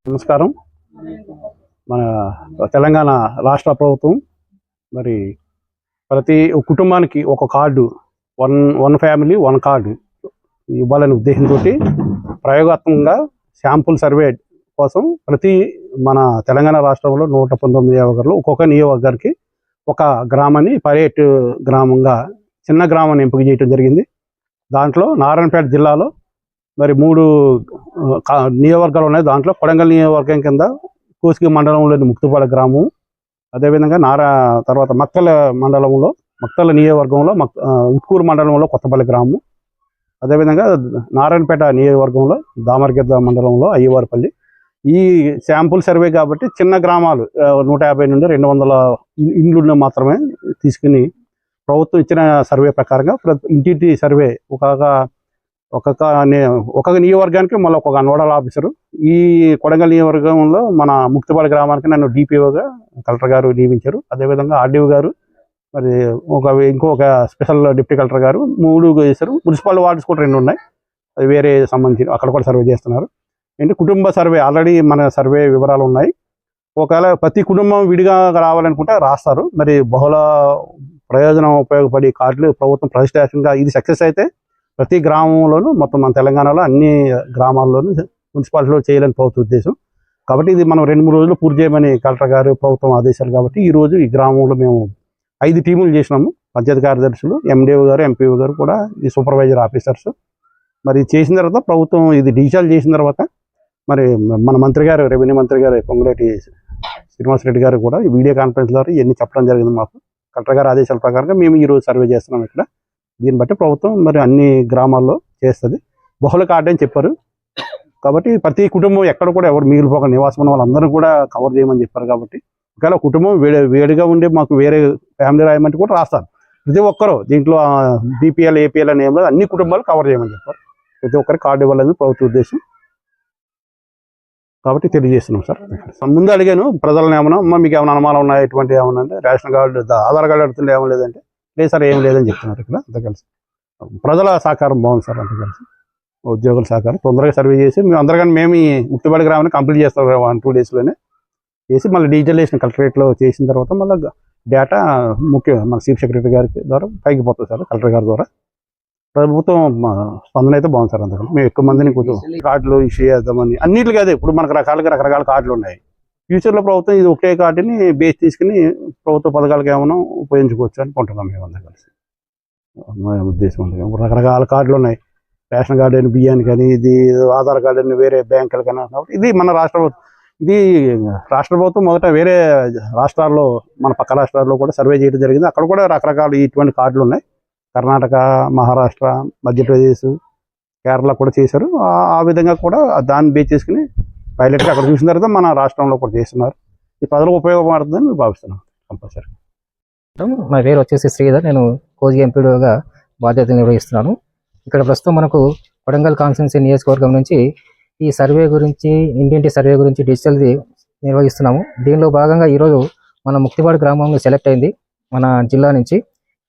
నమస్కారం. మన తెలంగాణ రాష్ట్ర ప్రభుత్వం మరి ప్రతి కుటుంబానికి ఒక card, one family one card ఇవ్వాలనే ఉద్దేశంతో ప్రయోగాత్మకంగా శాంపుల్ సర్వే కోసం ప్రతి మన తెలంగాణ రాష్ట్రంలో 119 నియోజకవర్గాలు ఒక్కొక్క నియోజకవర్గానికి ఒక గ్రామాన్ని పైలట్ గ్రామంగా చిన్న గ్రామాన్ని ఎంపిక చేయడం జరిగింది. దాంట్లో నారాయణపేట జిల్లాలో మరి 3 నియోజకవర్గాలు ఉన్నాయి. దాంట్లో కొడంగల్ నియోజకవర్గం కింద కోసిగి మండలంలోని ముక్తిపాడు గ్రామం, అదేవిధంగా తర్వాత మక్తల మండలంలో మక్తల నియోజకవర్గంలో ఉట్కూరు మండలంలో కొత్తపల్లి గ్రామం, అదేవిధంగా నారాయణపేట నియోజకవర్గంలో దామరగిద్ద మండలంలో అయ్యవారిపల్లి. ఈ శాంపుల్ సర్వే కాబట్టి చిన్న గ్రామాలు 150 నుండి 200 ఇండ్లు మాత్రమే తీసుకుని ప్రభుత్వం ఇచ్చిన సర్వే ప్రకారంగా ఇంటింటి సర్వే ఒక్కొక్క నియోజకవర్గానికి మళ్ళీ ఒక్కొక్క నోడల్ ఆఫీసరు. ఈ కొడంగల్ నియోజకవర్గంలో మన ముక్తిపాడు గ్రామానికి నన్ను డిపిఓగా కలెక్టర్ గారు నియమించారు. అదేవిధంగా ఆర్డీఓ గారు, మరి ఇంకొక స్పెషల్ డిప్యూటీ కలెక్టర్ గారు 3 చేశారు. మున్సిపల్ వార్డ్స్ కూడా 2 ఉన్నాయి, అది వేరే సంబంధించి అక్కడ కూడా సర్వే చేస్తున్నారు. ఏంటి కుటుంబ సర్వే ఆల్రెడీ మన సర్వే వివరాలు ఉన్నాయి. ఒకవేళ ప్రతి కుటుంబం విడిగా రావాలనుకుంటే రాస్తారు. మరి బహుళ ప్రయోజనం ఉపయోగపడి కార్డులు ప్రభుత్వం ప్రతిష్టాత్మకంగా ఇది సక్సెస్ అయితే ప్రతి గ్రామంలోనూ మొత్తం మన తెలంగాణలో అన్ని గ్రామాల్లోనూ మున్సిపాలిటీలో చేయాలని ప్రభుత్వ ఉద్దేశం. కాబట్టి ఇది మనం 2-3 రోజులు పూర్తి చేయమని కలెక్టర్ గారు ప్రభుత్వం ఆదేశాలు. కాబట్టి ఈరోజు ఈ గ్రామంలో మేము 5 టీములు చేసినాము. పంచాయతీ కార్యదర్శులు, ఎండిఓ గారు, ఎంపీఓ గారు కూడా ఈ సూపర్వైజర్ ఆఫీసర్స్. మరి చేసిన తర్వాత ప్రభుత్వం ఇది డిజిటల్ చేసిన తర్వాత మరి మన మంత్రి గారు, రెవెన్యూ మంత్రి గారు పొంగులేటి శ్రీనివాసరెడ్డి గారు కూడా ఈ వీడియో కాన్ఫరెన్స్ ద్వారా ఇవన్నీ చెప్పడం జరిగింది. మాకు కలెక్టర్ గారు ఆదేశాల ప్రకారంగా మేము ఈరోజు సర్వే చేస్తున్నాం ఇక్కడ. దీన్ని బట్టి ప్రభుత్వం మరి అన్ని గ్రామాల్లో చేస్తుంది. బహుళ కార్డు అని చెప్పారు కాబట్టి ప్రతి కుటుంబం ఎక్కడ కూడా ఎవరు మిగిలిపోక నివాసం ఉన్న వాళ్ళందరూ కూడా కవర్ చేయమని చెప్పారు. కాబట్టి ఒకవేళ కుటుంబం వేడిగా ఉండే మాకు వేరే ఫ్యామిలీ రాయమంటే కూడా రాస్తారు. ప్రతి ఒక్కరు దీంట్లో బీపీఎల్, ఏపీఎల్ అనే ఏం లేదు, అన్ని కుటుంబాలు కవర్ చేయమని చెప్పారు. ప్రతి ఒక్కరికి కార్డు ఇవ్వాలని ప్రభుత్వ ఉద్దేశం. కాబట్టి తెలియజేస్తున్నాం సార్. ముందు అడిగాను ప్రజలను ఏమన్నా, మీకు ఏమైనా అనుమానం ఉన్నాయి, ఎటువంటి ఏమన్నా అంటే రేషన్ కార్డు, ఆధార్ కార్డు అడుగుతుంటే ఏమో లేదంటే లేదు సార్ ఏం లేదని చెప్తున్నారు. ఇక్కడ అంత కలిసి ప్రజల సహకారం బాగుంది సార్. అంత కలిసి ఉద్యోగుల సహకారం తొందరగా సర్వే చేసి మేము అందరికీ మేము ఈ ముక్తిపాడు గ్రామాన్ని కంప్లీట్ చేస్తాం 1-2 డేస్లోనే చేసి మళ్ళీ డిజిటలైజేషన్ కలెక్టరేట్లో చేసిన తర్వాత మళ్ళీ డేటా మన చీఫ్ సెక్రటరీ గారికి ద్వారా పైకి పోతుంది సార్. కలెక్టర్ గారి ద్వారా ప్రభుత్వం స్పందన అయితే బాగుంది సార్. అందుకని మేము ఎక్కువ మందిని కొంచెం కార్డులు ఇష్యూ చేద్దామని అన్నింటికి అదే. ఇప్పుడు మనకు రకరకాల కార్డులు ఉన్నాయి. ఫ్యూచర్లో ప్రభుత్వం ఇది ఒకే కార్డుని బేస్ తీసుకుని ప్రభుత్వ పథకాలకు ఏమైనా ఉపయోగించుకోవచ్చు అనుకుంటున్నాం మేము అందరం కలిసి. మా ఉద్దేశం రకరకాల కార్డులు ఉన్నాయి. రేషన్ కార్డు అని, బియ్యానికి అని, ఇది ఆధార్ కార్డు అని వేరే బ్యాంకులకి అని. ఇది మన ఇది రాష్ట్ర ప్రభుత్వం మొదట వేరే రాష్ట్రాల్లో, మన పక్క రాష్ట్రాల్లో కూడా సర్వే చేయడం జరిగింది. అక్కడ కూడా రకరకాల ఇటువంటి కార్డులు ఉన్నాయి. కర్ణాటక, మహారాష్ట్ర, మధ్యప్రదేశ్, కేరళ కూడా చేశారు. ఆ విధంగా కూడా దాన్ని బేస్ చేసుకుని పైలట్గా అక్కడ చూసిన తర్వాత మన రాష్ట్రంలో కూడా చేస్తున్నారు. ఈ ప్రజలకు ఉపయోగపడుతుందని మేము భావిస్తున్నాం కంపల్సరీ. నా పేరు వచ్చేసి శ్రీధర్. నేను కోసిగి ఎంపీడీగా బాధ్యతలు నిర్వహిస్తున్నాను. ఇక్కడ ప్రస్తుతం మనకు కొడంగల్ కాన్స్టిట్యున్సీ నియోజకవర్గం నుంచి ఈ సర్వే గురించి, ఇంటింటి సర్వే గురించి డిజిటల్ది నిర్వహిస్తున్నాము. దీనిలో భాగంగా ఈరోజు మన ముక్తిపాడు గ్రామంలో సెలెక్ట్ అయింది మన జిల్లా నుంచి.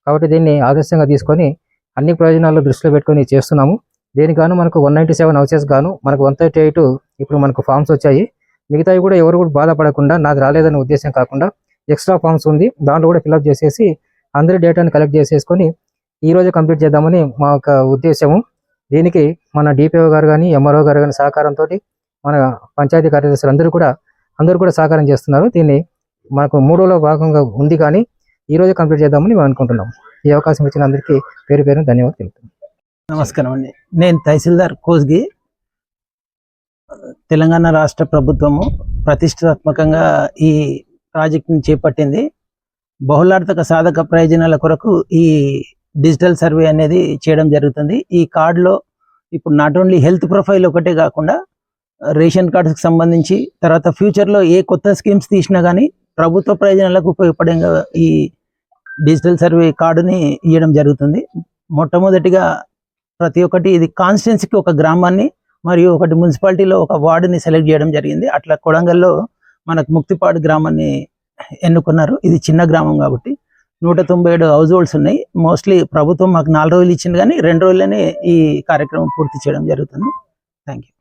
కాబట్టి దీన్ని ఆదర్శంగా తీసుకొని అన్ని ప్రయోజనాలు దృష్టిలో పెట్టుకొని చేస్తున్నాము. దీనికి గాను మనకు 197 హౌసెస్ గాను మనకు 138 ఇప్పుడు మనకు ఫామ్స్ వచ్చాయి. మిగతావి కూడా ఎవరు కూడా బాధపడకుండా, నాది రాలేదనే ఉద్దేశం కాకుండా ఎక్స్ట్రా ఫామ్స్ ఉంది, దాంట్లో కూడా ఫిల్అప్ చేసేసి అందరి డేటాని కలెక్ట్ చేసేసుకొని ఈరోజు కంప్లీట్ చేద్దామని మా యొక్క ఉద్దేశము. దీనికి మన డిపిఓ గారు కానీ, ఎంఆర్ఓ గారు కానీ సహకారంతో మన పంచాయతీ కార్యదర్శులు అందరూ కూడా సహకారం చేస్తున్నారు. దీన్ని మనకు 3లో భాగంగా ఉంది కానీ ఈరోజు కంప్లీట్ చేద్దామని మేము అనుకుంటున్నాం. ఈ అవకాశం ఇచ్చిన అందరికీ పేరు ధన్యవాదాలు తెలుపుతున్నాం. నమస్కారం అండి. నేను తహసీల్దార్ కోసిగి. తెలంగాణ రాష్ట్ర ప్రభుత్వము ప్రతిష్టాత్మకంగా ఈ ప్రాజెక్టుని చేపట్టింది. బహుళార్థక సాధక ప్రయోజనాల కొరకు ఈ డిజిటల్ సర్వే అనేది చేయడం జరుగుతుంది. ఈ కార్డులో ఇప్పుడు నాట్ ఓన్లీ హెల్త్ ప్రొఫైల్ ఒకటే కాకుండా రేషన్ కార్డుకి సంబంధించి, తర్వాత ఫ్యూచర్లో ఏ కొత్త స్కీమ్స్ తీసినా కానీ ప్రభుత్వ ప్రయోజనాలకు ఉపయోగపడేగా ఈ డిజిటల్ సర్వే కార్డుని ఇవ్వడం జరుగుతుంది. మొట్టమొదటిగా ప్రతి ఒక్కటి ఇది కాన్స్టిట్యున్సీకి ఒక గ్రామాన్ని మరియు ఒకటి మున్సిపాలిటీలో ఒక వార్డుని సెలెక్ట్ చేయడం జరిగింది. అట్లా కొడంగల్లో మనకు ముక్తిపాడు గ్రామాన్ని ఎన్నుకున్నారు. ఇది చిన్న గ్రామం కాబట్టి 197 హౌస్ హోల్డ్స్ ఉన్నాయి. మోస్ట్లీ ప్రభుత్వం మాకు 4 రోజులు ఇచ్చింది కానీ 2 రోజుల్లోనే ఈ కార్యక్రమం పూర్తి చేయడం జరుగుతుంది. Thank you.